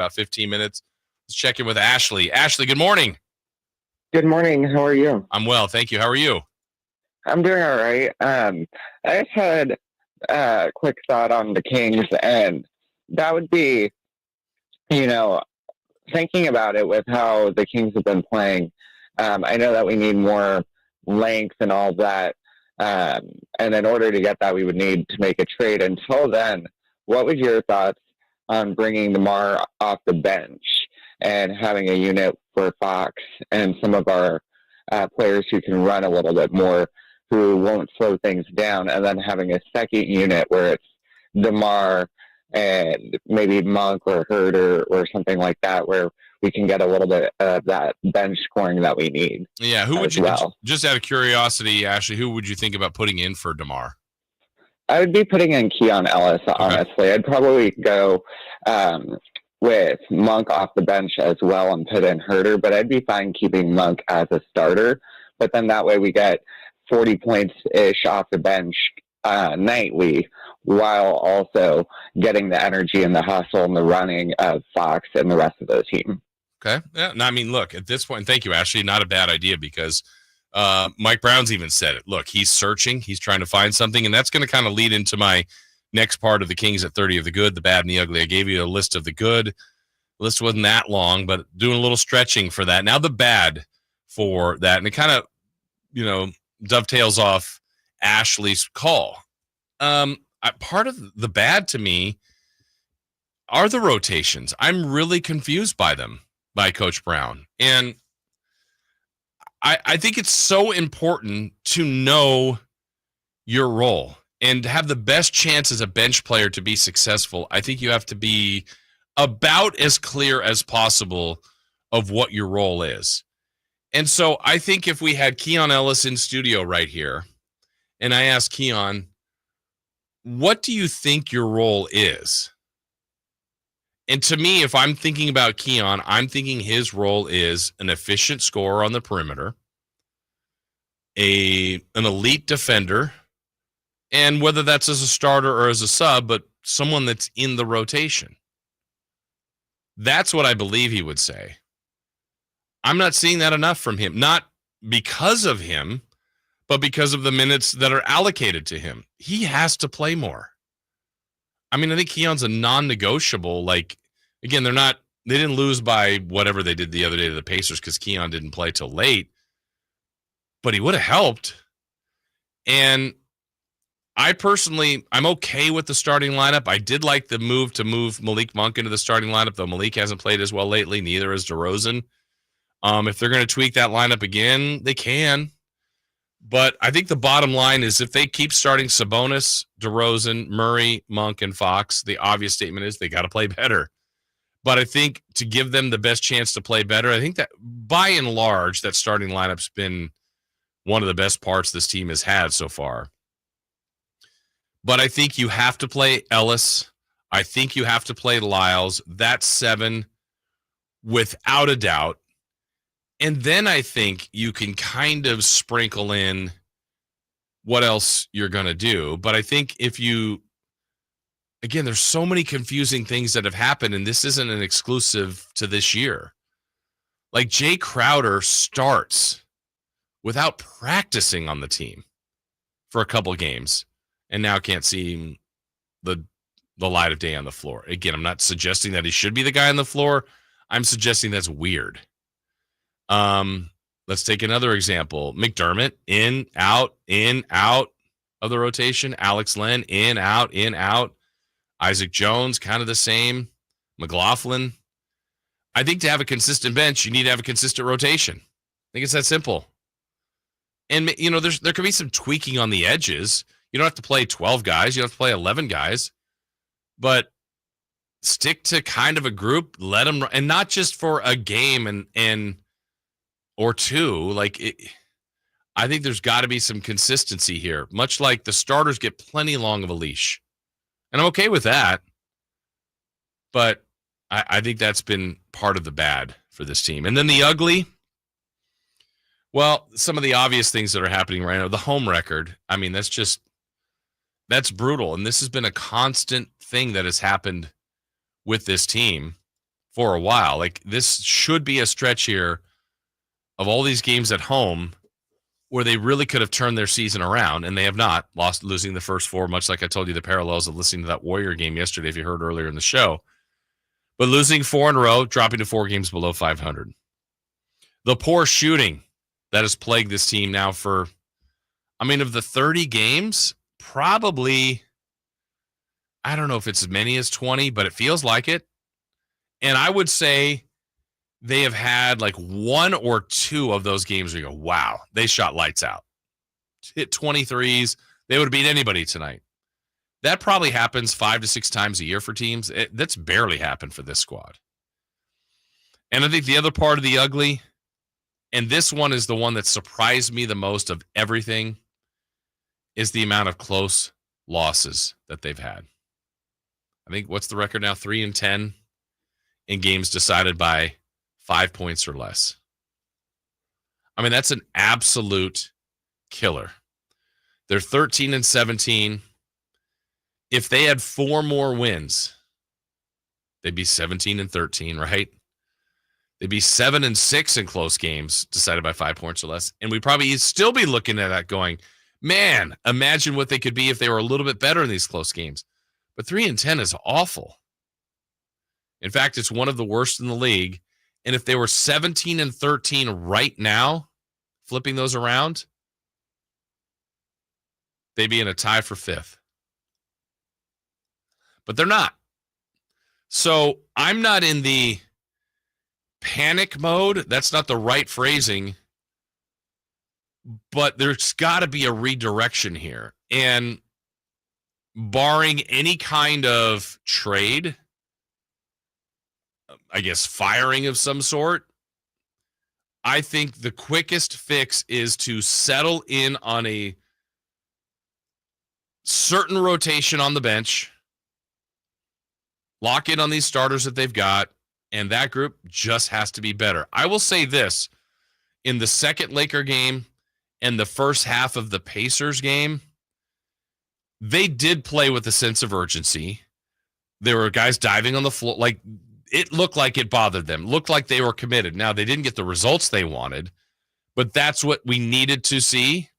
about 15 minutes. Let's check in with Ashley. Ashley, good morning. Good morning. How are you? I'm well, thank you. How are you? I'm doing all right. I just had a quick thought on the Kings, and that would be, you know, thinking about it with how the Kings have been playing. I know that we need more length and all that. And in order to get that, we would need to make a trade. Until then, what was your thoughts on bringing DeMar off the bench and having a unit for Fox and some of our players who can run a little bit more, who won't slow things down, and then having a second unit where it's DeMar and maybe Monk or Herder or something like that, where we can get a little bit of that bench scoring that we need. Yeah, who would you, just out of curiosity, Ashley, who would you think about putting in for DeMar? I would be putting in Keon Ellis, honestly. Okay. I'd probably go with Monk off the bench as well and put in Herder, but I'd be fine keeping Monk as a starter. But then that way we get 40 points-ish off the bench nightly, while also getting the energy and the hustle and the running of Fox and the rest of the team. Okay. Yeah. No, I mean, look, at this point, thank you, Ashley, not a bad idea, because Mike Brown's even said it. Look, he's searching. He's trying to find something, and that's going to kind of lead into my next part of the Kings at 30 of the good, the bad, and the ugly. I gave you a list of the good. The list wasn't that long, but doing a little stretching for that. Now the bad for that, and it kind of, dovetails off Ashley's call. Part of the bad to me are the rotations. I'm really confused by them, by Coach Brown. And I think it's so important to know your role and have the best chance as a bench player to be successful. I think you have to be about as clear as possible of what your role is. And so I think if we had Keon Ellis in studio right here, and I asked Keon, what do you think your role is? And to me, if I'm thinking about Keon, I'm thinking his role is an efficient scorer on the perimeter, an elite defender, and whether that's as a starter or as a sub, but someone that's in the rotation. That's what I believe he would say. I'm not seeing that enough from him, not because of him, but because of the minutes that are allocated to him. He has to play more. I mean, I think Keon's a non-negotiable. Like, again, they didn't lose by whatever they did the other day to the Pacers because Keon didn't play till late, but he would have helped. And I'm okay with the starting lineup. I did like the move to move Malik Monk into the starting lineup, though Malik hasn't played as well lately. Neither has DeRozan. If they're going to tweak that lineup again, they can. But I think the bottom line is if they keep starting Sabonis, DeRozan, Murray, Monk, and Fox, the obvious statement is they got to play better. But I think to give them the best chance to play better, I think that by and large, that starting lineup's been one of the best parts this team has had so far. But I think you have to play Ellis. I think you have to play Lyles. That's 7 without a doubt. And then I think you can kind of sprinkle in what else you're going to do. But I think again, there's so many confusing things that have happened, and this isn't an exclusive to this year. Like Jay Crowder starts without practicing on the team for a couple games and now can't see the light of day on the floor. Again, I'm not suggesting that he should be the guy on the floor. I'm suggesting that's weird. Let's take another example. McDermott, in, out of the rotation. Alex Len, in, out. Isaac Jones, kind of the same. McLaughlin. I think to have a consistent bench, you need to have a consistent rotation. I think it's that simple. And, there could be some tweaking on the edges. You don't have to play 12 guys. You don't have to play 11 guys. But stick to kind of a group. Let them, and not just for a game or two. I think there's got to be some consistency here, much like the starters get plenty long of a leash. And I'm okay with that. But I think that's been part of the bad for this team. And then the ugly, well, some of the obvious things that are happening right now, the home record, I mean, that's brutal. And this has been a constant thing that has happened with this team. for a while. Like, this should be a stretch here of all these games at home where they really could have turned their season around, and they have not, losing the first 4, much like I told you the parallels of listening to that Warrior game yesterday, if you heard earlier in the show. But losing 4 in a row, dropping to 4 games below 500. The poor shooting that has plagued this team now for, of the 30 games, probably, I don't know if it's as many as 20, but it feels like it. And I would say they have had like 1 or 2 of those games where you go, wow, they shot lights out. Hit 23s. They would have beat anybody tonight. That probably happens 5 to 6 times a year for teams. That's barely happened for this squad. And I think the other part of the ugly, and this one is the one that surprised me the most of everything, is the amount of close losses that they've had. I think, what's the record now? 3-10 in games decided by 5 points or less. That's an absolute killer. They're 13-17. If they had 4 more wins, they'd be 17-13, right? They'd be 7-6 in close games decided by 5 points or less. And we'd probably still be looking at that going, man, imagine what they could be if they were a little bit better in these close games. But 3-10 is awful. In fact, it's one of the worst in the league. And if they were 17-13 right now, flipping those around, they'd be in a tie for 5th. But they're not. So I'm not in the panic mode. That's not the right phrasing. But there's got to be a redirection here. And barring any kind of trade, I guess firing of some sort, I think the quickest fix is to settle in on a certain rotation on the bench, lock in on these starters that they've got, and that group just has to be better. I will say this, in the second Laker game and the first half of the Pacers game, they did play with a sense of urgency. There were guys diving on the floor. Like, it looked like it bothered them. Looked like they were committed. Now, they didn't get the results they wanted, but that's what we needed to see.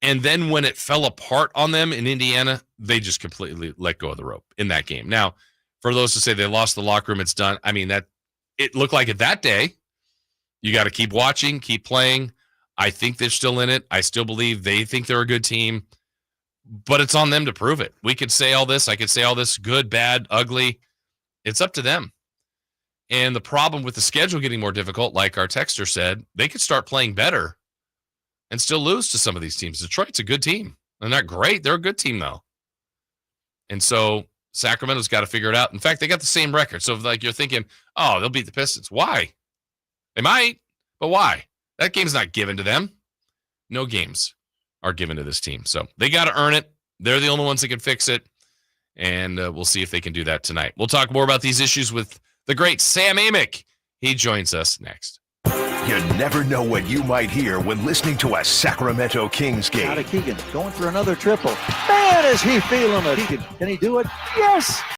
And then when it fell apart on them in Indiana, they just completely let go of the rope in that game. Now, for those who say they lost the locker room, it's done. That it looked like it that day. You got to keep watching, keep playing. I think they're still in it. I still believe they think they're a good team, but it's on them to prove it. We could say all this. I could say all this, good, bad, ugly. It's up to them. And the problem with the schedule getting more difficult, like our texter said, they could start playing better and still lose to some of these teams. Detroit's a good team. They're not great. They're a good team, though. And so Sacramento's got to figure it out. In fact, they got the same record. So if you're thinking, oh, they'll beat the Pistons. Why? They might, but why? That game's not given to them. No games are given to this team. So they got to earn it. They're the only ones that can fix it. And we'll see if they can do that tonight. We'll talk more about these issues with the great Sam Amick. He joins us next. You never know what you might hear when listening to a Sacramento Kings game. Out of Keegan, going for another triple. Man, is he feeling it. Can he do it? Yes!